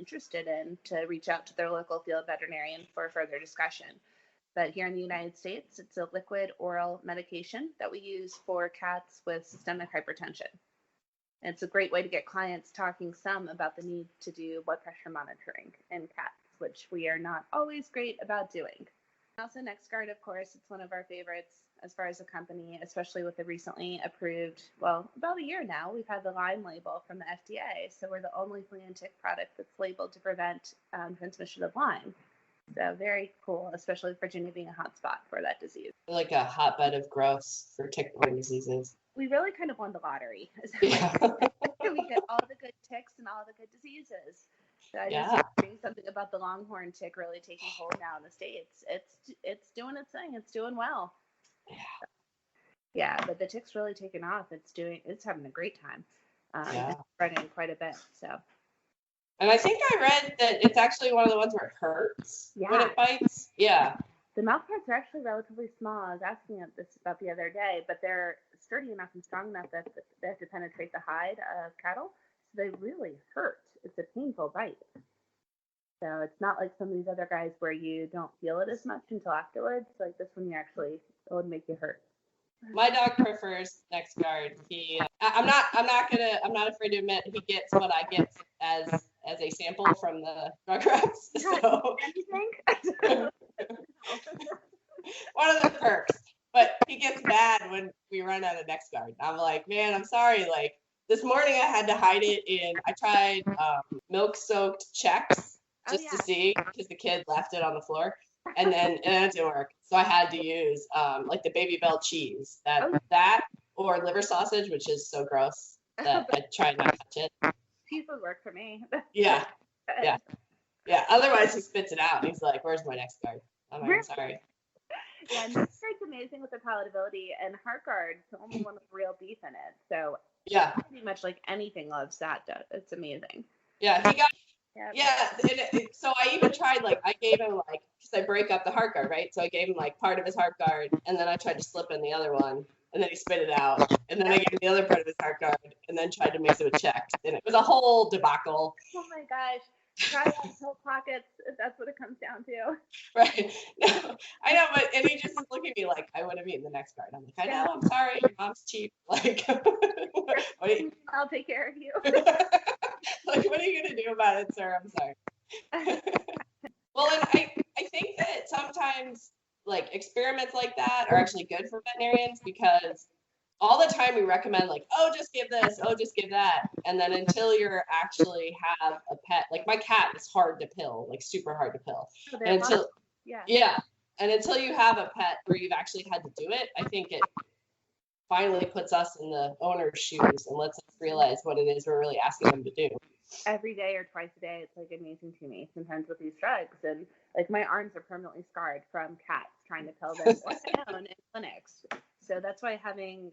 interested in to reach out to their local field veterinarian for further discussion. But here in the United States, it's a liquid oral medication that we use for cats with systemic hypertension. And it's a great way to get clients talking some about the need to do blood pressure monitoring in cats, which we are not always great about doing. Also, NexGard, of course, it's one of our favorites as far as a company, especially with the recently approved, well, about a year now, we've had the Lyme label from the FDA. So we're the only flea and tick product that's labeled to prevent transmission of Lyme. So very cool, especially with Virginia being a hotspot for that disease. Like a hotbed of growth for tick-borne diseases. We really kind of won the lottery. Yeah. We get all the good ticks and all the good diseases. So I just think something about the longhorn tick really taking hold now in the States. It's doing its thing. It's doing well. Yeah, but the tick's really taken off. It's having a great time. It's spreading quite a bit. So. And I think I read that it's actually one of the ones where it hurts when it bites. Yeah. The mouth parts are actually relatively small. I was asking this about the other day, but they're sturdy enough and strong enough that they have to penetrate the hide of cattle. So they really hurt. It's a painful bite. So it's not like some of these other guys where you don't feel it as much until afterwards. Like this one, it would make you hurt. My dog prefers NexGard. I'm not afraid to admit he gets what I get as a sample from the drug reps. So anything? One of the perks. But he gets mad when we run out of NexGard. I'm like, man, I'm sorry. Like this morning I had to hide it I tried milk-soaked Chex just to see because the kid left it on the floor. And it didn't work. So I had to use like the Baby Bell cheese. That or liver sausage, which is so gross that I tried not to touch it. Cheese would work for me. Yeah. Otherwise he spits it out and he's like, where's my NexGard? I'm like, sorry. Yeah, NexGard's amazing with the palatability, and HeartGard's the only one with real beef in it. So pretty much like anything loves that. It's amazing. Yeah, he got. So I even tried I gave him because I break up the HeartGard, right? So I gave him part of his HeartGard, and then I tried to slip in the other one, and then he spit it out, and then I gave him the other part of his HeartGard, and then tried to mix it with Chex, and it was a whole debacle. Oh my gosh. Try out pill pockets if that's what it comes down to. Right. No, I know, and he just looked at me like I would have eaten the NexGard. I'm like, I know, I'm sorry, your mom's cheap. I'll take care of you. What are you gonna do about it, sir? I'm sorry. Well, and I think that sometimes experiments like that are actually good for veterinarians because all the time we recommend just give this, just give that. And then until you actually have a pet, my cat is hard to pill, super hard to pill. And until you have a pet where you've actually had to do it, I think it finally puts us in the owner's shoes and lets us realize what it is we're really asking them to do. Every day or twice a day, it's amazing to me sometimes with these drugs. And my arms are permanently scarred from cats trying to pill them on my own in clinics. So that's why having,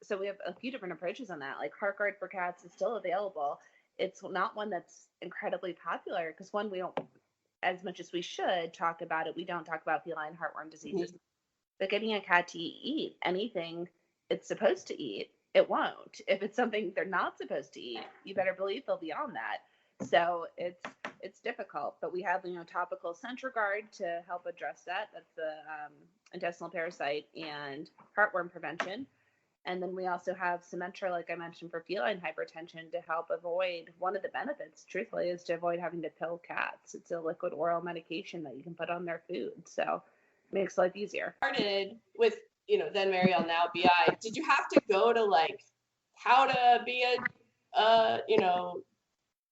so we have a few different approaches on that. HeartGard for cats is still available. It's not one that's incredibly popular because one, we don't, as much as we should talk about it, we don't talk about feline heartworm diseases. Mm-hmm. But getting a cat to eat anything it's supposed to eat, it won't. If it's something they're not supposed to eat, you better believe they'll be on that. So it's difficult, but we have topical Centrogard to help address that. That's the intestinal parasite and heartworm prevention. And then we also have Symetra, like I mentioned, for feline hypertension to help avoid. One of the benefits, truthfully, is to avoid having to pill cats. It's a liquid oral medication that you can put on their food, so it makes life easier. Started with then Mariel, now BI. Did you have to go to how to be a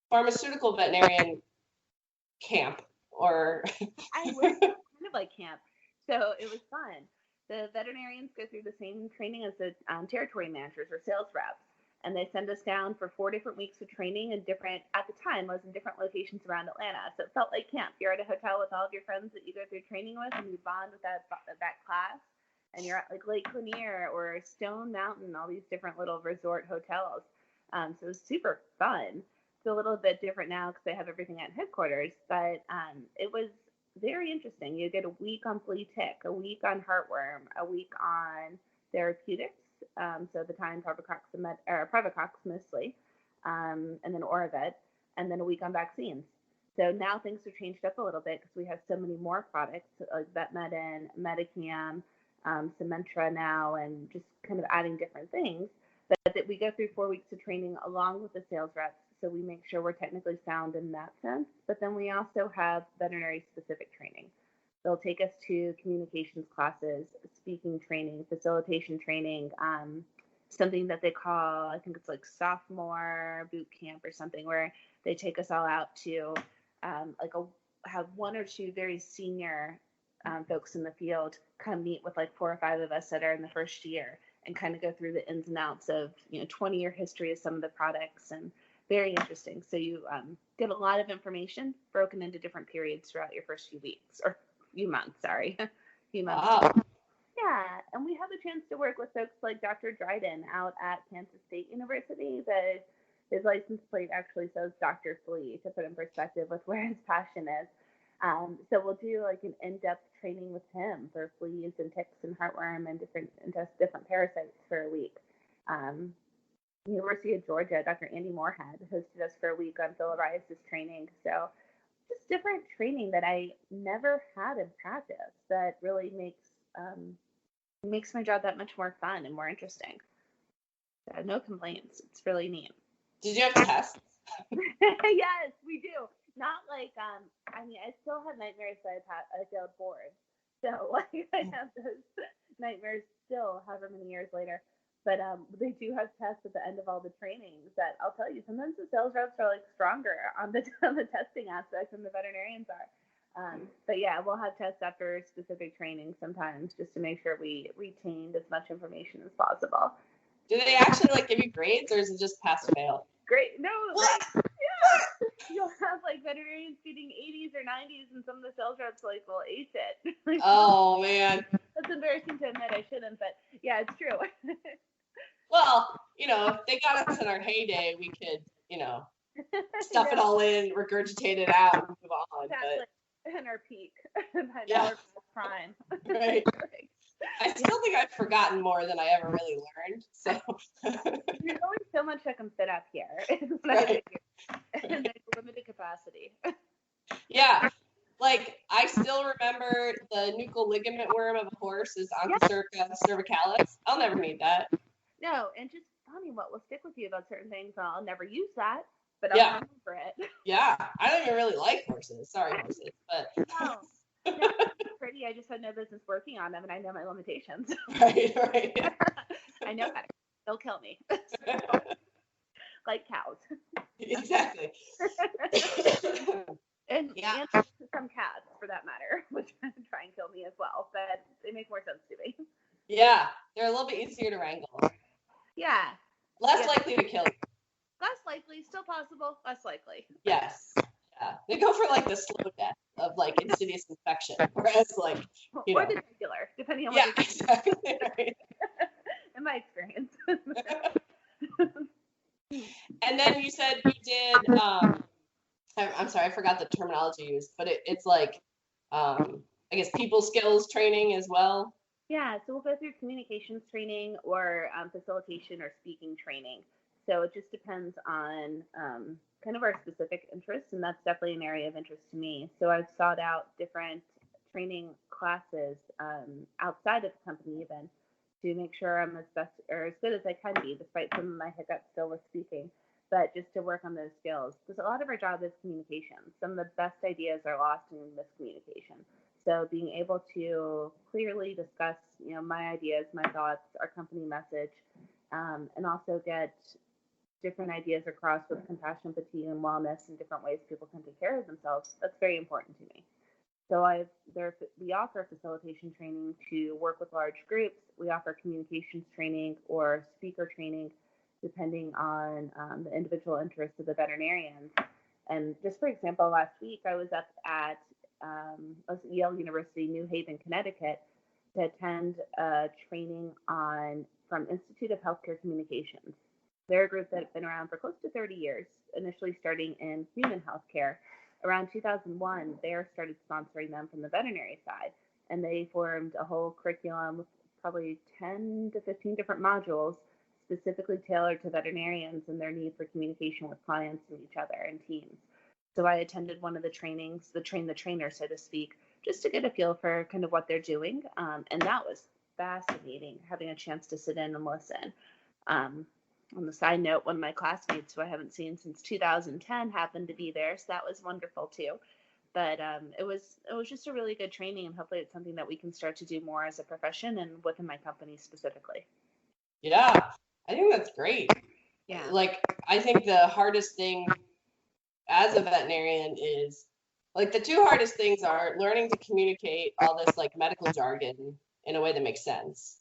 pharmaceutical veterinarian camp or? I went kind of like camp, so it was fun. The veterinarians go through the same training as the territory managers or sales reps, and they send us down for 4 different weeks of training at the time, I was in different locations around Atlanta. So it felt like camp. You're at a hotel with all of your friends that you go through training with, and you bond with that class. And you're at Lake Lanier or Stone Mountain, all these different little resort hotels. So it was super fun. It's a little bit different now because they have everything at headquarters, but it was very interesting. You get a week on flea tick, a week on heartworm, a week on therapeutics, so the time Privacox mostly, and then Oravet. and then a week on vaccines. So now things have changed up a little bit because we have so many more products like Vetmedin, Medicam, Symentra now, and just kind of adding different things. That we go through 4 weeks of training along with the sales reps, so we make sure we're technically sound in that sense. But then we also have veterinary specific training. They'll take us to communications classes, speaking training, facilitation training, something that they call, I think it's like sophomore boot camp or something, where they take us all out to have one or two very senior folks in the field come meet with like 4 or 5 of us that are in the first year and kind of go through the ins and outs of 20-year history of some of the products, and very interesting. So you get a lot of information broken into different periods throughout your first few weeks or few months. Few months. Wow. Yeah, and we have a chance to work with folks like Dr. Dryden out at Kansas State University. That his license plate actually says Dr. Flea, to put in perspective with where his passion is. So we'll do like an in-depth training with him for fleas and ticks and heartworm and different parasites for a week. University of Georgia, Dr. Andy Moorhead hosted us for a week on filariasis training. So just different training that I never had in practice that really makes my job that much more fun and more interesting. So no complaints. It's really neat. Did you have tests? Yes, we do. Not like, I still have nightmares that I failed boards. So like I have those nightmares still, however many years later. But they do have tests at the end of all the trainings that I'll tell you, sometimes the sales reps are like stronger on the testing aspect than the veterinarians are. But yeah, we'll have tests after specific training sometimes just to make sure we retained as much information as possible. Do they actually like give you grades, or is it just pass fail? Great. No, yeah. You'll have like veterinarians getting 80s or 90s, and some of the sales reps like will ace it. Oh man. That's embarrassing to admit. I shouldn't, but yeah, it's true. Well, if they got us in our heyday, we could, stuff it all in, regurgitate it out, and move on. Exactly. But in our peak. Yeah. Our prime. Right. I still think I've forgotten more than I ever really learned. So there's always so much I can fit up here. Right. And there's limited capacity. Yeah. Like, I still remember the nuchal ligament worm of a horse is Onchocerca cervicalis. I'll never need that. No, and just funny what will stick with you about certain things. I'll never use that, but I'll remember it. Yeah. I don't even really like horses. Sorry, horses. But no, it's pretty. I just had no business working on them, and I know my limitations. Right. I know better. They'll kill me. Like cows. Exactly. And some cats, for that matter, would try and kill me as well, but they make more sense to me. Yeah, they're a little bit easier to wrangle. Yeah. Less likely to kill you. Less likely, still possible, less likely. Yes. Yeah. They go for like the slow death of like insidious infection, whereas like, or the regular, depending on what exactly. Right. In my experience. And then you said you did, I'm sorry, I forgot the terminology used, but it's like, I guess people skills training as well. Yeah, so we'll go through communications training or facilitation or speaking training. So it just depends on kind of our specific interests, and that's definitely an area of interest to me. So I've sought out different training classes outside of the company even to make sure I'm as good as I can be, despite some of my hiccups still with speaking, but just to work on those skills. Because a lot of our job is communication. Some of the best ideas are lost in miscommunication. So being able to clearly discuss, my ideas, my thoughts, our company message, and also get different ideas across with compassion, fatigue, and wellness and different ways people can take care of themselves, that's very important to me. So we offer facilitation training to work with large groups. We offer communications training or speaker training, depending on the individual interests of the veterinarians. And just for example, last week I was up at Yale University, New Haven, Connecticut, to attend a training from Institute of Healthcare Communications. They're a group that's been around for close to 30 years, initially starting in human healthcare. Around 2001, they started sponsoring them from the veterinary side, and they formed a whole curriculum with probably 10 to 15 different modules specifically tailored to veterinarians and their need for communication with clients and each other and teams. So I attended one of the trainings, the train the trainer, so to speak, just to get a feel for kind of what they're doing. And that was fascinating, having a chance to sit in and listen. On the side note, one of my classmates who I haven't seen since 2010 happened to be there, so that was wonderful too. But it was just a really good training, and hopefully it's something that we can start to do more as a profession and within my company specifically. Yeah, I think that's great. Yeah. Like, I think the hardest thing as a veterinarian is, like, the two hardest things are learning to communicate all this like medical jargon in a way that makes sense.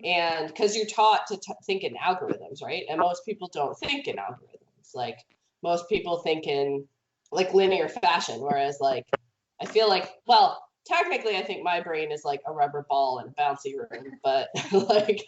And because you're taught to think in algorithms, right? And most people don't think in algorithms. Like, most people think in like linear fashion, whereas like I feel like, well, technically I think my brain is like a rubber ball in a bouncy room, but like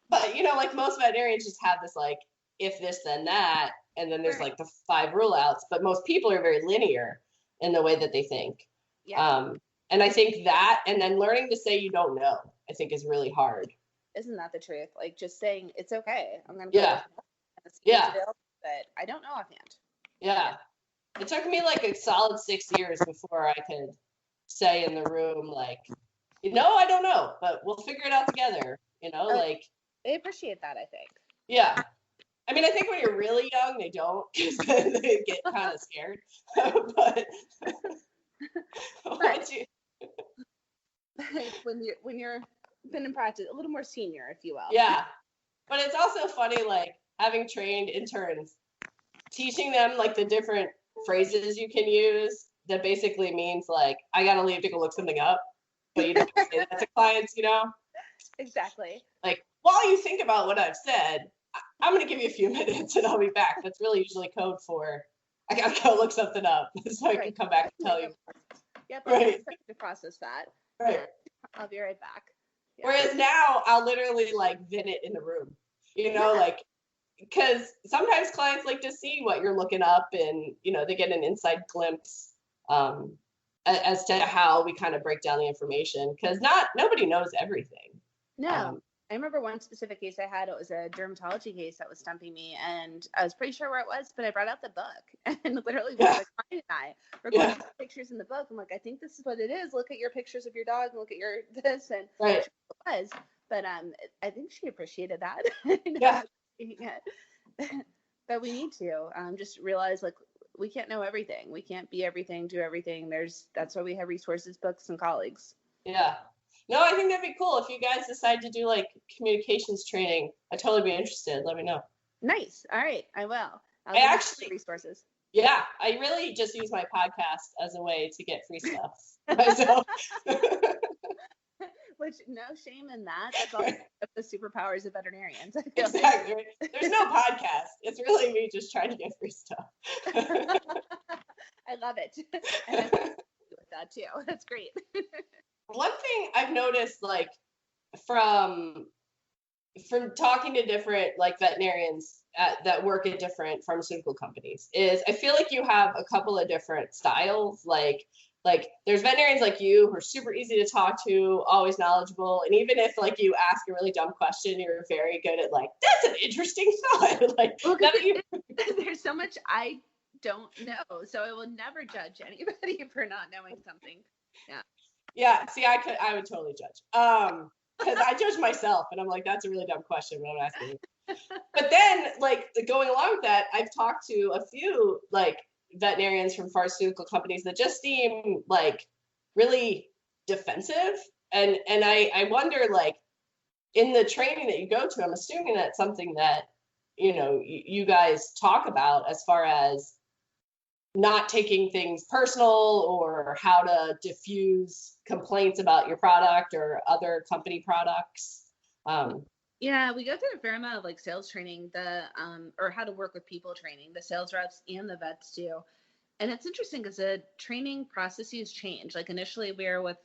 but you know, like most veterinarians just have this like if this then that, and then there's like the 5 rule outs, but most people are very linear in the way that they think. Yeah. And I think that, and then learning to say you don't know, I think is really hard. Isn't that the truth? Like just saying it's okay. I'm gonna go but I don't know offhand. Yeah. It took me like a solid 6 years before I could say in the room, like, you know, I don't know, but we'll figure it out together. You know, like they appreciate that, I think. Yeah. I mean, I think when you're really young, they don't, because then they get kind of scared. but when you're been in practice, a little more senior, if you will. Yeah. But it's also funny, like having trained interns, teaching them like the different phrases you can use that basically means like, I got to leave to go look something up. But you don't say that to clients, you know? Exactly. Like, while you think about what I've said, I'm going to give you a few minutes and I'll be back. That's really usually code for, I got to go look something up so I can come back and tell you. Yep, right. To process that. Right. I'll be right back. Yeah. Whereas now I'll literally like vent it in the room, you know, like, because sometimes clients like to see what you're looking up and, you know, they get an inside glimpse as to how we kind of break down the information, because nobody knows everything. No. I remember one specific case I had. It was a dermatology case that was stumping me, and I was pretty sure where it was, but I brought out the book and literally was like, client and I were going through pictures in the book. I'm like, I think this is what it is. Look at your pictures of your dog and look at your this, and right. It was. But I think she appreciated that. Yeah. But we need to just realize like we can't know everything. We can't be everything, do everything. That's why we have resources, books, and colleagues. Yeah. No, I think that'd be cool. If you guys decide to do like communications training, I'd totally be interested. Let me know. Nice. All right. I will. I actually resources. Yeah. I really just use my podcast as a way to get free stuff myself. Which, no shame in that. That's all the superpowers of veterinarians. I feel exactly. Like. There's no podcast. It's really me just trying to get free stuff. I love it. And I'm with that too. That's great. One thing I've noticed, like from talking to different like veterinarians that work at different pharmaceutical companies, is I feel like you have a couple of different styles. Like there's veterinarians like you who are super easy to talk to, always knowledgeable, and even if like you ask a really dumb question, you're very good at like, that's an interesting thought. Like, there's so much I don't know, so I will never judge anybody for not knowing something. Yeah. Yeah, see, I would totally judge. Because I judge myself, and I'm like, that's a really dumb question, but I'm asking you. But then, like, going along with that, I've talked to a few, like, veterinarians from pharmaceutical companies that just seem, like, really defensive. And I wonder, like, in the training that you go to, I'm assuming that's something that, you know, you guys talk about as far as not taking things personal or how to diffuse complaints about your product or other company products. Yeah, we go through a fair amount of like sales training, or how to work with people training, the sales reps and the vets do. And it's interesting because the training processes change. Like initially we were with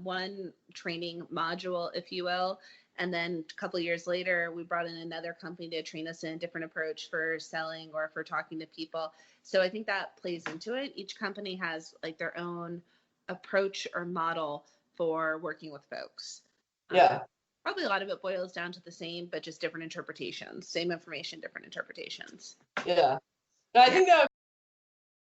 one training module, if you will. And then a couple of years later, we brought in another company to train us in a different approach for selling or for talking to people. So I think that plays into it. Each company has like their own approach or model for working with folks. Yeah. probably a lot of it boils down to the same, but just different interpretations. Same information, different interpretations. Yeah. But I think that